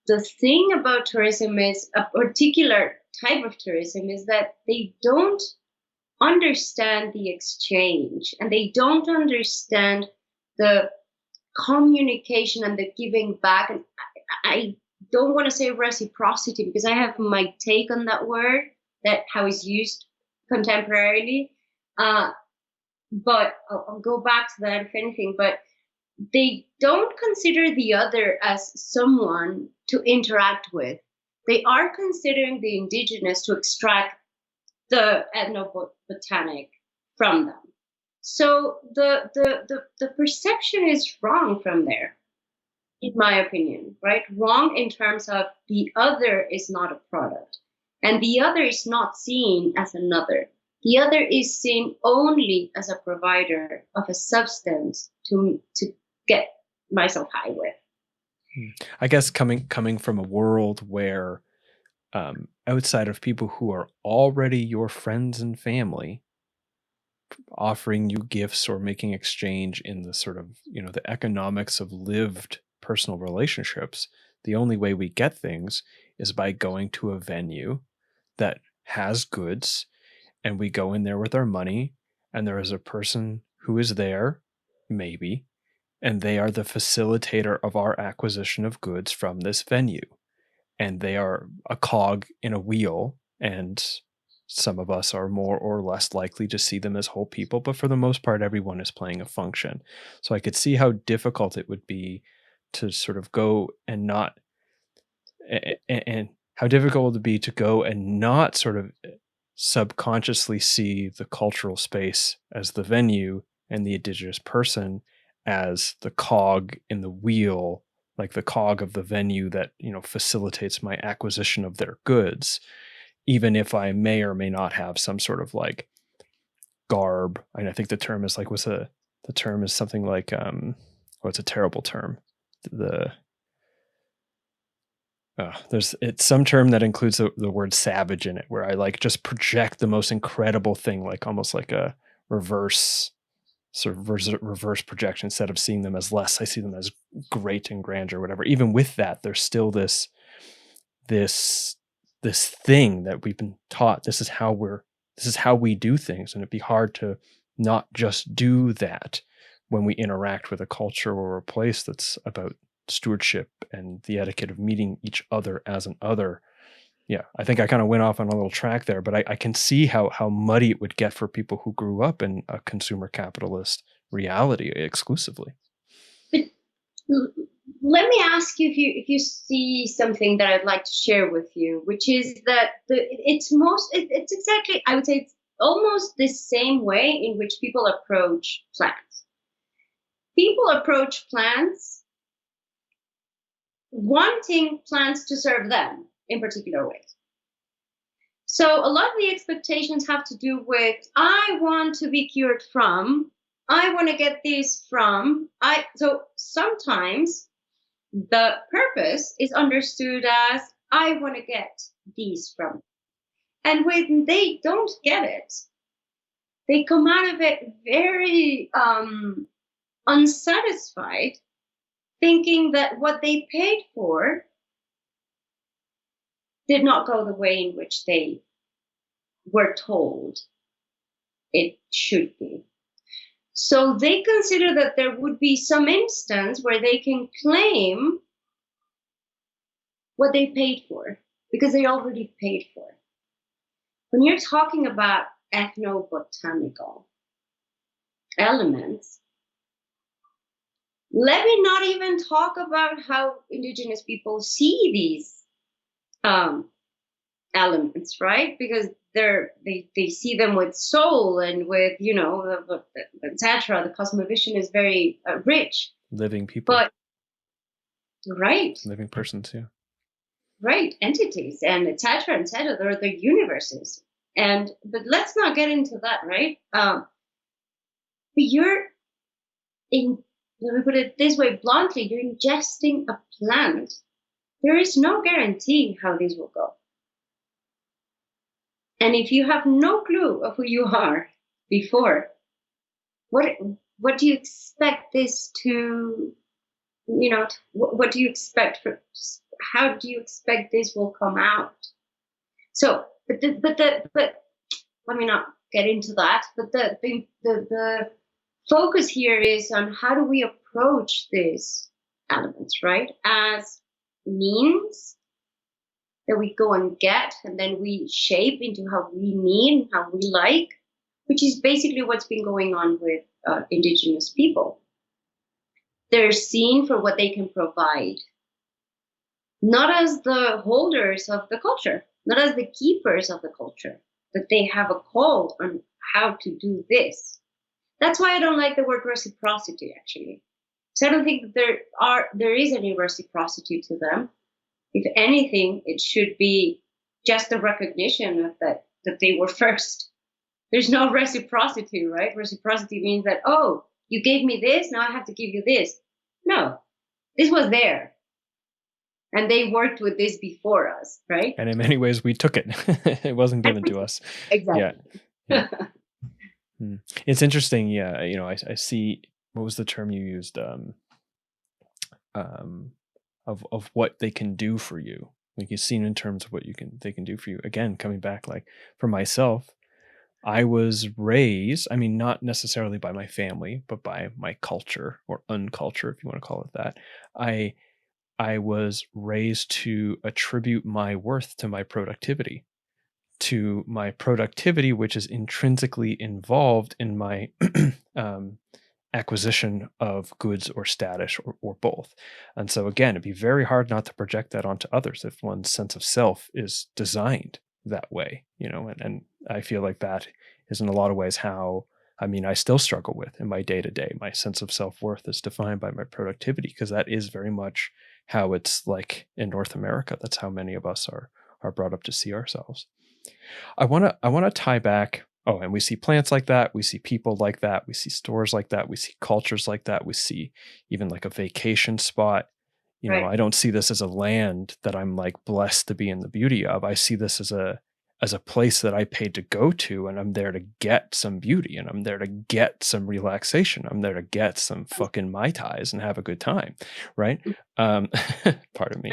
The thing about tourism is a particular type of tourism is that they don't understand the exchange and they don't understand the communication and the giving back. And I don't want to say reciprocity because I have my take on that word, that how it's used contemporarily. But I'll go back to that if anything. But they don't consider the other as someone to interact with. They are considering the indigenous to extract the ethnobotanic from them. So the perception is wrong from there, in my opinion, right? Wrong in terms of the other is not a product, and the other is not seen as another. The other is seen only as a provider of a substance to get myself high with. I guess coming from a world where outside of people who are already your friends and family, offering you gifts or making exchange in the sort of, the economics of lived personal relationships, the only way we get things is by going to a venue that has goods, and we go in there with our money, and there is a person who is there, maybe, and they are the facilitator of our acquisition of goods from this venue. And they are a cog in a wheel, and some of us are more or less likely to see them as whole people, but for the most part, everyone is playing a function. So I could see how difficult it would be to sort of go and not, and how difficult it would be to go and not sort of subconsciously see the cultural space as the venue and the indigenous person as the cog in the wheel, like the cog of the venue that, facilitates my acquisition of their goods, even if I may or may not have some sort of like garb. And I think the term is like, the term is something like, it's a terrible term. It's some term that includes the word savage in it, where I like just project the most incredible thing, like almost like a reverse projection. Instead of seeing them as less, I see them as great and grand or whatever. Even with that, there's still this thing that we've been taught. This is how we do things, and it'd be hard to not just do that when we interact with a culture or a place that's about stewardship and the etiquette of meeting each other as an other. Yeah, I think I kind of went off on a little track there, but I can see how muddy it would get for people who grew up in a consumer capitalist reality exclusively. But let me ask you if you see something that I'd like to share with you, which is that it's exactly, I would say it's almost the same way in which people approach plants. People approach plants wanting plants to serve them in particular ways. So a lot of the expectations have to do with, I want to be cured from, I want to get this from, so sometimes the purpose is understood as, I want to get these from. And when they don't get it, they come out of it very unsatisfied, thinking that what they paid for did not go the way in which they were told it should be. So they consider that there would be some instance where they can claim what they paid for because they already paid for it. When you're talking about ethnobotanical elements, let me not even talk about how indigenous people see these elements, right? Because they see them with soul and with, etc. The cosmovision is very rich. Living people. But, right. Living persons, yeah. Right, entities and etc. They're universes. But let's not get into that, right? But let me put it this way bluntly, you're ingesting a plant. There is no guarantee how these will go. And if you have no clue of who you are before, what do you expect this to what do you expect how do you expect this will come out? So, but let me not get into that. But the focus here is on how do we approach these elements, right? As means that we go and get, and then we shape into how we need and how we like, which is basically what's been going on with indigenous people. They're seen for what they can provide, not as the holders of the culture, not as the keepers of the culture, that they have a call on how to do this. That's why I don't like the word reciprocity, actually. So I don't think that there is any reciprocity to them. If anything, it should be just a recognition of that they were first. There's no reciprocity, right? Reciprocity means that, oh, you gave me this, now I have to give you this. No, this was there. And they worked with this before us, right? And in many ways, we took it. It wasn't given to us. Exactly. Yeah. It's interesting. Yeah. I see, what was the term you used? Of what they can do for you. Like, you've seen in terms of what they can do for you. Again, coming back, like for myself, I was raised, I mean, not necessarily by my family, but by my culture or unculture, if you want to call it that. I was raised to attribute my worth to my productivity, which is intrinsically involved in my acquisition of goods or status, or both. And so again, it'd be very hard not to project that onto others if one's sense of self is designed that way, and I feel like that is in a lot of ways how, I still struggle with in my day to day. My sense of self-worth is defined by my productivity, because that is very much how it's like in North America. That's how many of us are brought up to see ourselves. I want to tie back. Oh, and we see plants like that. We see people like that. We see stores like that. We see cultures like that. We see even like a vacation spot. Right. I don't see this as a land that I'm like blessed to be in the beauty of. I see this as a place that I paid to go to, and I'm there to get some beauty, and I'm there to get some relaxation. I'm there to get some fucking Mai Tais and have a good time. Right. Pardon me.